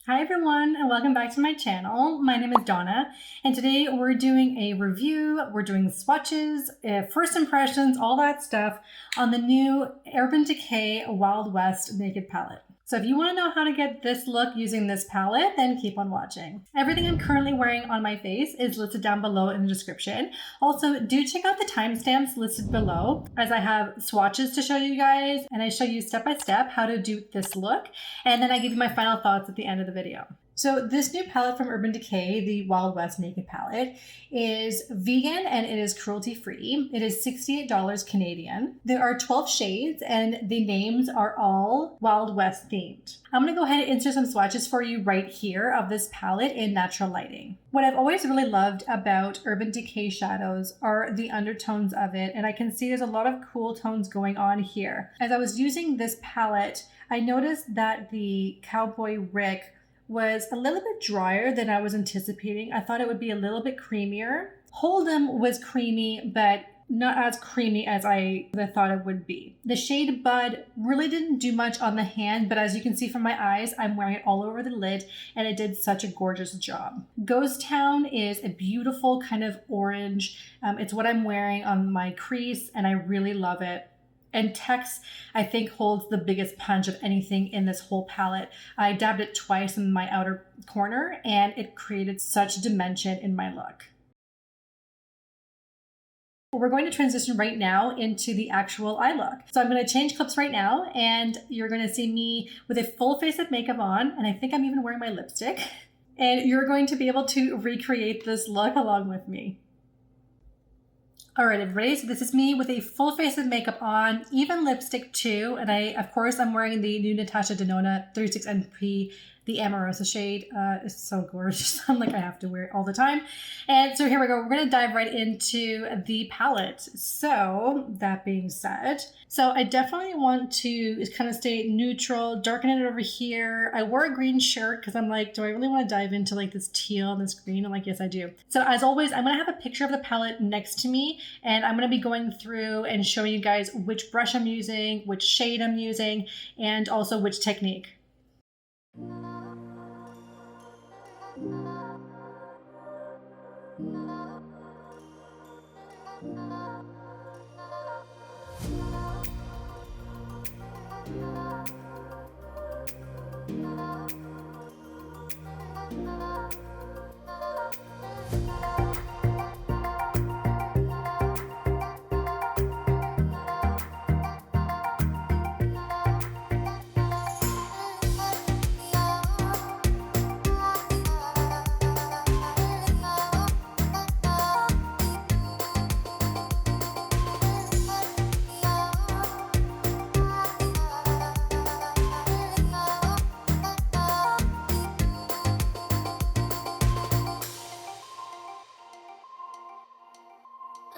Hi everyone and welcome back to my channel. My name is Donna and today we're doing a review, we're doing swatches, first impressions, all that stuff on the new Urban Decay Wild West Naked Palette. So if you want to know how to get this look using this palette, then keep on watching. Everything I'm currently wearing on my face is listed down below in the description. Also, do check out the timestamps listed below as I have swatches to show you guys and I show you step by step how to do this look. And then I give you my final thoughts at the end of the video. So this new palette from Urban Decay, the Wild West Naked Palette, is vegan and it is cruelty-free. It is $68 Canadian. There are 12 shades and the names are all Wild West themed. I'm going to go ahead and insert some swatches for you right here of this palette in natural lighting. What I've always really loved about Urban Decay shadows are the undertones of it, and I can see there's a lot of cool tones going on here. As I was using this palette, I noticed that the Cowboy Rick was a little bit drier than I was anticipating. I thought it would be a little bit creamier. Hold'em was creamy, but not as creamy as I thought it would be. The shade Bud really didn't do much on the hand, but as you can see from my eyes, I'm wearing it all over the lid and it did such a gorgeous job. Ghost Town is a beautiful kind of orange. It's what I'm wearing on my crease and I really love it. And Tex, I think, holds the biggest punch of anything in this whole palette. I dabbed it twice in my outer corner and it created such dimension in my look. We're going to transition right now into the actual eye look. So I'm going to change clips right now and you're going to see me with a full face of makeup on, and I think I'm even wearing my lipstick. And you're going to be able to recreate this look along with me. All right, everybody, so this is me with a full face of makeup on, even lipstick too, and I'm wearing the new Natasha Denona 36NP, the Amorosa shade. It's so gorgeous. I'm like, I have to wear it all the time. And so here we go. We're going to dive right into the palette. So that being said, so I definitely want to kind of stay neutral, darken it over here. I wore a green shirt because I'm like, do I really want to dive into like this teal and this green? I'm like, yes, I do. So as always, I'm going to have a picture of the palette next to me, and I'm going to be going through and showing you guys which brush I'm using, which shade I'm using, and also which technique.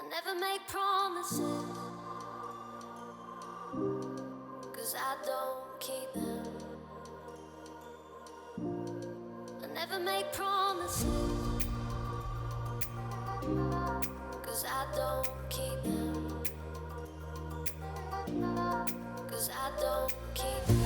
Never make promises, 'cause I don't keep them. I never make promises, 'cause I don't keep them. 'Cause I don't keep them.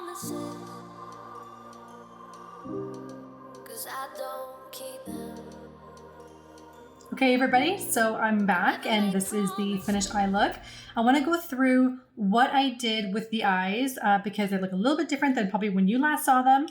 promises, 'cause I don't keep them. Okay, everybody, so I'm back and this is the finished eye look. I want to go through what I did with the eyes because they look a little bit different than probably when you last saw them.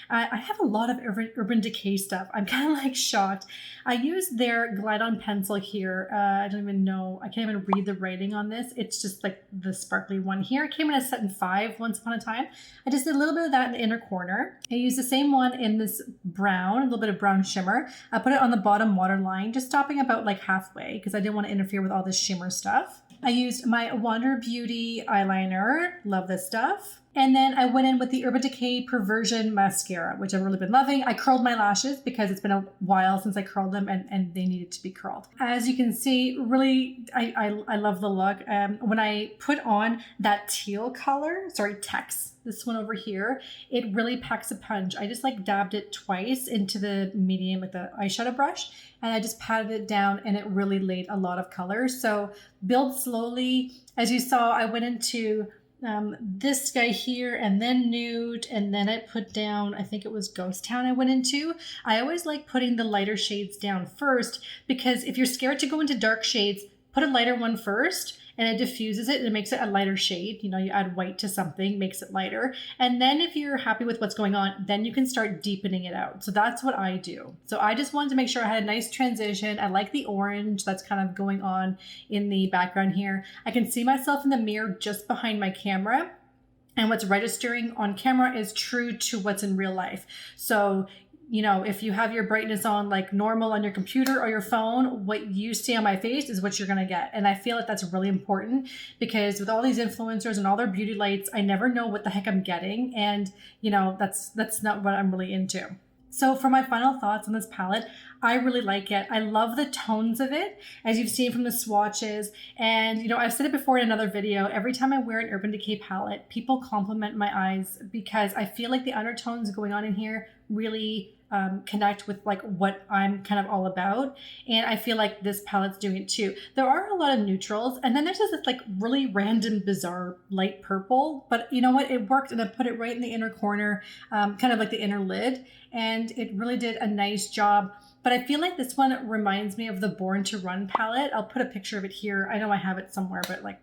I have a lot of Urban Decay stuff. I'm kind of like shocked. I used their Glide On pencil here. I don't even know. I can't even read the writing on this. It's just like the sparkly one here. It came in a set in 5 once upon a time. I just did a little bit of that in the inner corner. I used the same one in this brown, a little bit of brown shimmer. I put it on the bottom waterline, just stopping about like halfway because I didn't want to interfere with all this shimmer stuff. I used my Wander Beauty eyeliner. Love this stuff. And then I went in with the Urban Decay Perversion mascara, which I've really been loving. I curled my lashes because it's been a while since I curled them and they needed to be curled. As you can see, really, I love the look. When I put on that teal color, text, this one over here, it really packs a punch. I just like dabbed it twice into the medium, like the eyeshadow brush, and I just patted it down and it really laid a lot of color. So build slowly. As you saw, I went into this guy here and then nude, and then I put down, I think it was Ghost Town I went into. I always like putting the lighter shades down first because if you're scared to go into dark shades, put a lighter one first and it diffuses it and it makes it a lighter shade. You know, you add white to something, makes it lighter. And then if you're happy with what's going on, then you can start deepening it out. So that's what I do. So I just wanted to make sure I had a nice transition. I like the orange that's kind of going on in the background here. I can see myself in the mirror just behind my camera. And what's registering on camera is true to what's in real life. So you know, if you have your brightness on like normal on your computer or your phone, what you see on my face is what you're going to get. And I feel like that's really important because with all these influencers and all their beauty lights, I never know what the heck I'm getting. And, you know, that's not what I'm really into. So for my final thoughts on this palette, I really like it. I love the tones of it, as you've seen from the swatches. And, you know, I've said it before in another video, every time I wear an Urban Decay palette, people compliment my eyes because I feel like the undertones going on in here really connect with like what I'm kind of all about. And I feel like this palette's doing it too. There are a lot of neutrals, and then there's this like really random, bizarre light purple, but you know what? It worked, and I put it right in the inner corner, kind of like the inner lid, and it really did a nice job. But I feel like this one reminds me of the Born to Run palette. I'll put a picture of it here. I know I have it somewhere, but like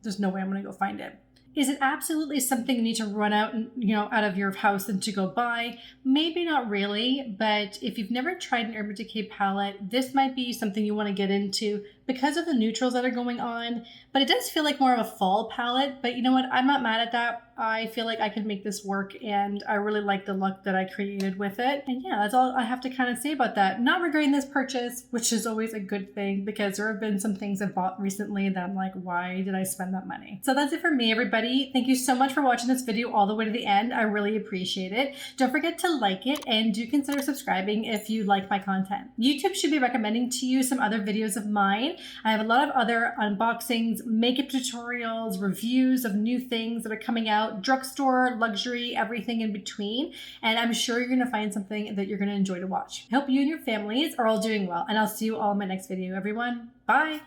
there's no way I'm gonna go find it. Is it absolutely something you need to run out and, you know, out of your house and to go buy? Maybe not really, but if you've never tried an Urban Decay palette, this might be something you want to get into because of the neutrals that are going on. But it does feel like more of a fall palette, but you know what? I'm not mad at that. I feel like I could make this work, and I really like the look that I created with it. And yeah, that's all I have to kind of say about that. Not regretting this purchase, which is always a good thing because there have been some things I've bought recently that I'm like, why did I spend that money? So that's it for me, everybody. Thank you so much for watching this video all the way to the end. I really appreciate it. Don't forget to like it, and do consider subscribing if you like my content. YouTube should be recommending to you some other videos of mine. I have a lot of other unboxings, makeup tutorials, reviews of new things that are coming out, drugstore, luxury, everything in between. And I'm sure you're going to find something that you're going to enjoy to watch. I hope you and your families are all doing well, and I'll see you all in my next video, everyone. Bye.